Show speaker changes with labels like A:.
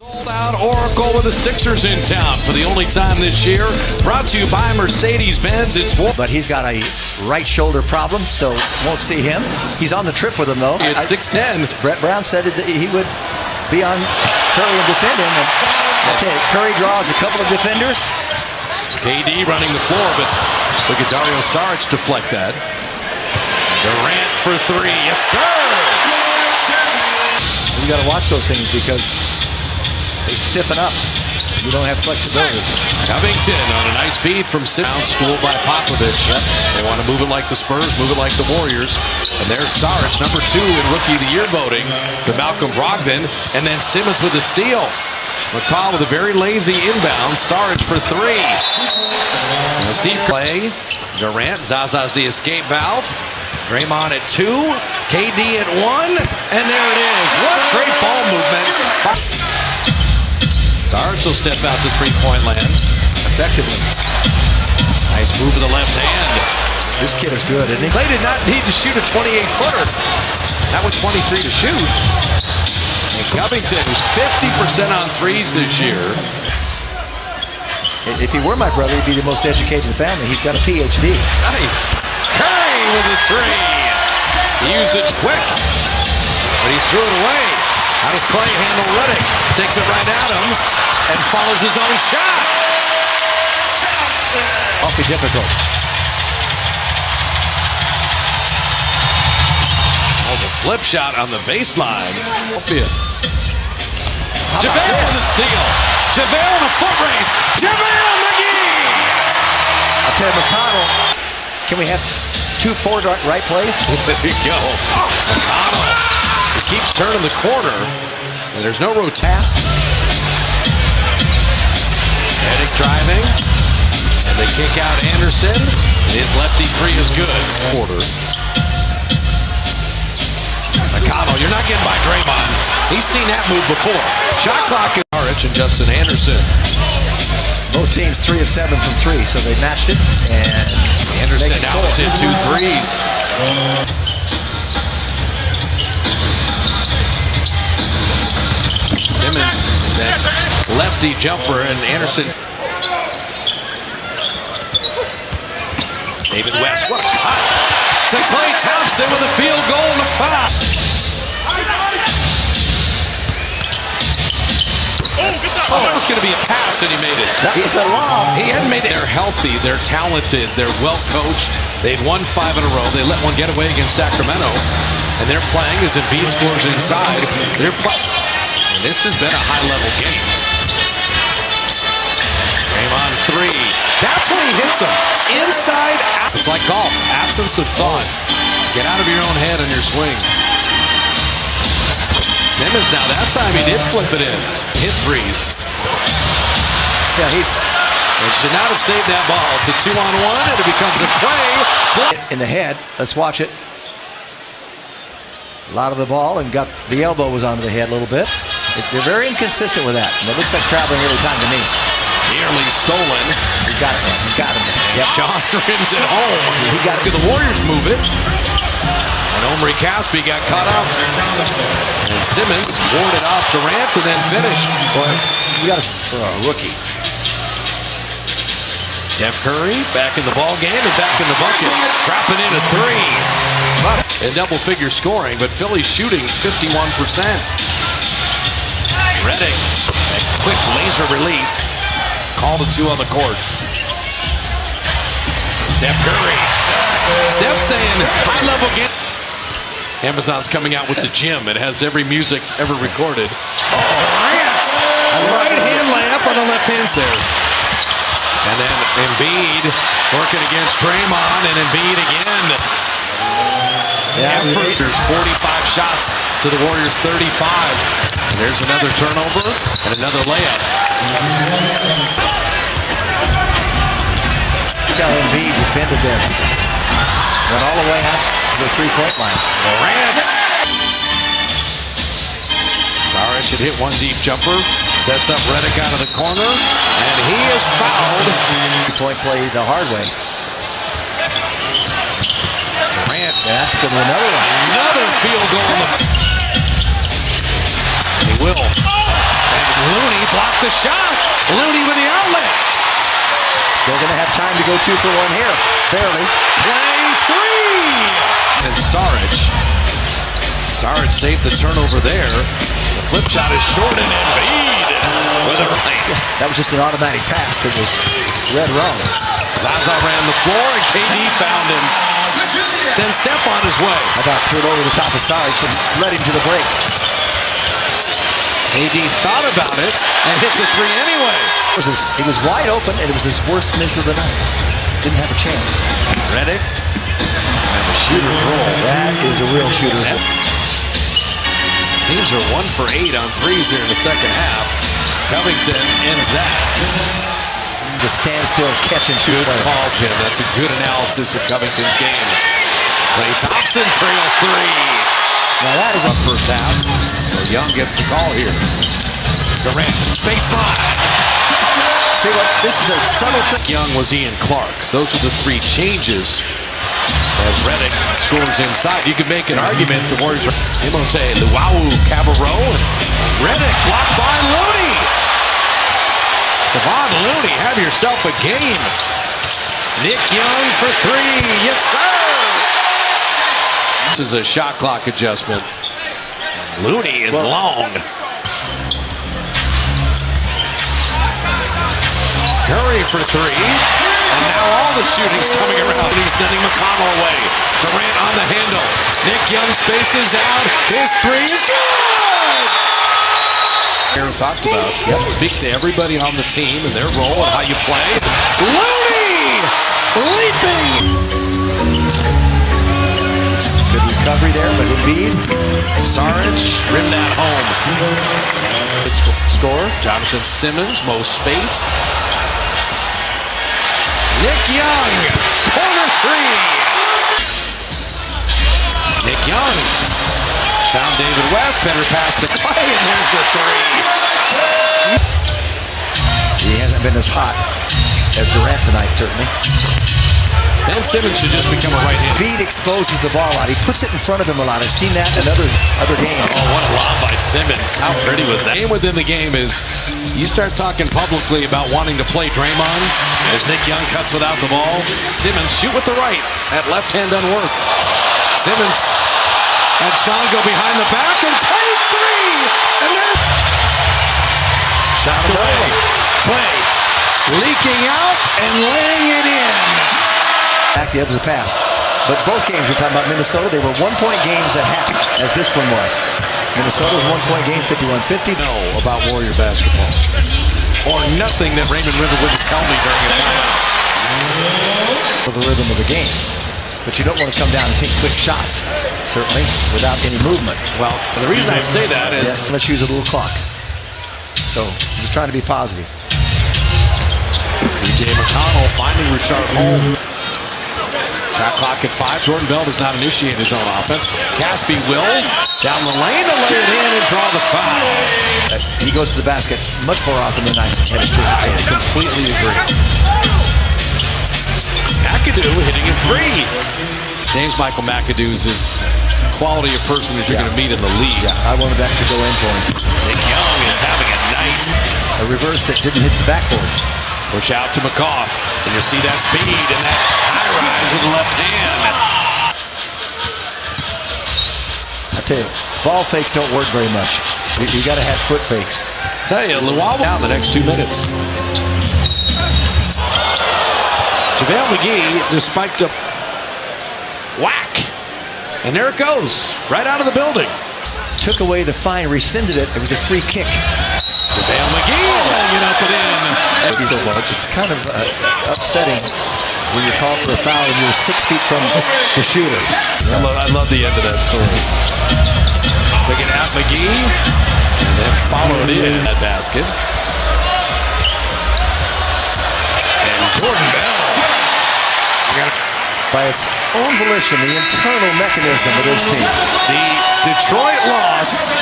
A: Out Oracle with the Sixers in town for the only time this year. Brought to you by Mercedes-Benz.
B: But he's got a right shoulder problem, so won't see him. He's on the trip with him, though.
A: It's 6'10".
B: Brett Brown said that he would be on Curry and defend him. And I'll tell you, Curry draws a couple of defenders.
A: KD running the floor, but look at Dario Saric deflect that. Durant for three. Yes, sir!
B: You got to watch those things because they stiffen up. You don't have flexibility.
A: Covington on a nice feed from Simmons, schooled by Popovich. They want to move it like the Spurs, move it like the Warriors. And there's Saric, number 2 in Rookie of the Year voting, to Malcolm Brogdon. And then Simmons with a steal. McCall with a very lazy inbound. Saric for three. Now Steve Clay, Durant, Zaza's the escape valve. Draymond at 2, KD at 1, and there it is. What great ball movement. Saric will step out to three-point land
B: Effectively.
A: Nice move with the left hand.
B: This kid is good, isn't he?
A: Clay did not need to shoot a 28-footer. That was 23 to shoot. And Covington, who's 50% on threes this year.
B: If he were my brother, he'd be the most educated family. He's got a PhD.
A: Nice. Curry with a three. He used it quick, but he threw it away. How does Clay handle Redick? Takes it right at him and follows his own shot.
B: Awfully difficult.
A: Oh, the flip shot on the baseline. JaVale with a steal. JaVale in a foot race. JaVale McGee.
B: I'll tell you, McConnell, can we have 2-4 right plays?
A: There you go. McConnell. He keeps turning the corner, and there's no rotation. Reddick's driving, and they kick out Anderson. His lefty three is good. Quarter. McConnell, you're not getting by Draymond. He's seen that move before. Shot clock is Saric and Justin Anderson.
B: Both teams 3 of 7 from 3, so they matched it. And
A: Anderson now has hit 2 threes. Simmons, that lefty jumper, and Anderson. David West, what a cut. To Klay Thompson with a field goal and a foul. Oh, that was going to be a pass, and he made it.
B: That was a lob.
A: He hadn't made it. They're healthy. They're talented. They're well coached. They'd won 5 in a row. They let one get away against Sacramento, and they're playing as Embiid scores inside. They're and this has been a high-level game. Draymond 3. That's when he hits them. Inside out. It's like golf. Absence of thought. Get out of your own head on your swing. Simmons now, that time he did flip it in. Hit threes.
B: Yeah,
A: It should not have saved that ball. It's a 2-on-1, and it becomes a play.
B: in the head. Let's watch it. A lot of the ball, and got the elbow was onto the head a little bit. They're very inconsistent with that. And it looks like traveling every time to me.
A: Nearly stolen.
B: He got it. He got him. Yep.
A: Sean rings it home.
B: He got it.
A: The Warriors move it. And Omri Caspi got caught up. And Simmons warded off Durant and then finished.
B: Boy, you got to for a rookie.
A: Steph Curry back in the ball game and back in the bucket. Dropping in a three. In double-figure scoring, but Philly's shooting 51%. Redick, a quick laser release. Call the 2 on the court. Steph Curry. Steph saying high-level game. Amazon's coming out with the gym. It has every music ever recorded. Oh, Durant! Right-hand layup on the left hand's there. And then Embiid working against Draymond, and Embiid again.
B: Yeah,
A: There's 45 shots to the Warriors 35. And there's another turnover and another layup.
B: Look how Embiid defended them. Went all the way out to the 3-point line.
A: Durant. Saric should hit one deep jumper. Sets up Redick out of the corner. And he is fouled.
B: 3-point play the hard way.
A: Durant.
B: That's good. Another one.
A: Another field goal. And he will. And the shot. Looney with the outlet.
B: They're going to have time to go 2 for 1 here. Barely.
A: Play 3. And Saric saved the turnover there. The flip shot is short and Embiid with a right.
B: That was just an automatic pass that was read wrong.
A: Zaza ran the floor and KD found him. Then Steph on his way.
B: I thought threw it over the top of Saric and led him to the break.
A: KD thought about it and hit the 3 anyway.
B: He was wide open, and it was his worst miss of the night. Didn't have a chance.
A: Redick and the shooter's roll.
B: That is a real shooter.
A: Teams are 1 for 8 on threes here in the second half. Covington ends that.
B: Just stand still, catch and shoot.
A: Good call, Jim. That's a good analysis of Covington's game. Klay Thompson trail 3.
B: Now that is
A: a first half. So Young gets the call here. Durant, baseline.
B: See what? This is a subtle thing.
A: Young was Ian Clark. Those are the 3 changes. As Redick scores inside, you could make an argument the Warriors are Timothé Luwawu-Cabarrot. Redick blocked by Looney. Kevon Looney, have yourself a game. Nick Young for 3. Yes, sir. This is a shot clock adjustment. Looney is long. Curry for 3. And now all the shooting's coming around. He's sending McConnell away. Durant on the handle. Nick Young spaces out. His 3 is good! Aaron talked about. Speaks to everybody on the team and their role and how you play. Looney! Leaping!
B: Good recovery there, but Embiid.
A: Saric rimmed that home.
B: Good score.
A: Jonathan Simmons, Mo Spates. Nick Young, corner 3. Nick Young found David West, better pass to Klay, and there's the 3.
B: He hasn't been as hot as Durant tonight, certainly.
A: Ben Simmons should just become a right-hander.
B: Embiid exposes the ball out. He puts it in front of him a lot. I've seen that in other games.
A: Oh, what a lob by Simmons. How pretty was that? Game within the game is you start talking publicly about wanting to play Draymond as Nick Young cuts without the ball. Simmons shoot with the right. That left hand doesn't work. Simmons had Sean go behind the back and plays 3. And then shot away. Klay leaking out and laying it in.
B: Back the other was a pass. But both games we're talking about Minnesota, they were 1-point games at half, as this one was. Minnesota's 1-point game, 51-50.
A: Know about Warrior basketball. Or nothing that Raymond River wouldn't tell me during a timeout.
B: For the rhythm of the game. But you don't want to come down and take quick shots, certainly, without any movement.
A: Well, the reason I say that is...
B: let's use a little clock. So, he's trying to be positive.
A: DJ McConnell finding Richard Holmes. Shot clock at 5. Jordan Bell does not initiate his own offense. Caspi will down the lane to lay it in and draw the foul.
B: He goes to the basket much more often than I
A: I completely agree. McAdoo hitting a 3. James Michael McAdoo's is quality of person as you're going to meet in the league.
B: Yeah, I wanted that to go in for him.
A: Nick Young is having a night.
B: A reverse that didn't hit the backboard.
A: Push out to McCaw, and you'll see that speed and that high rise with the left hand.
B: I tell you, ball fakes don't work very much. You got to have foot fakes.
A: I tell you, Luwawu down the next 2 minutes. JaVale McGee just spiked up. Whack! And there it goes, right out of the building.
B: Took away the fine, rescinded it. It was a free kick.
A: JaVale McGee laying it up and in.
B: It's kind of upsetting when you call for a foul and you're 6 feet from the shooter.
A: I love the end of that story. Took it out McGee and then followed in that basket. And Jordan Bell.
B: By its own volition, the internal mechanism of this team.
A: The Detroit loss.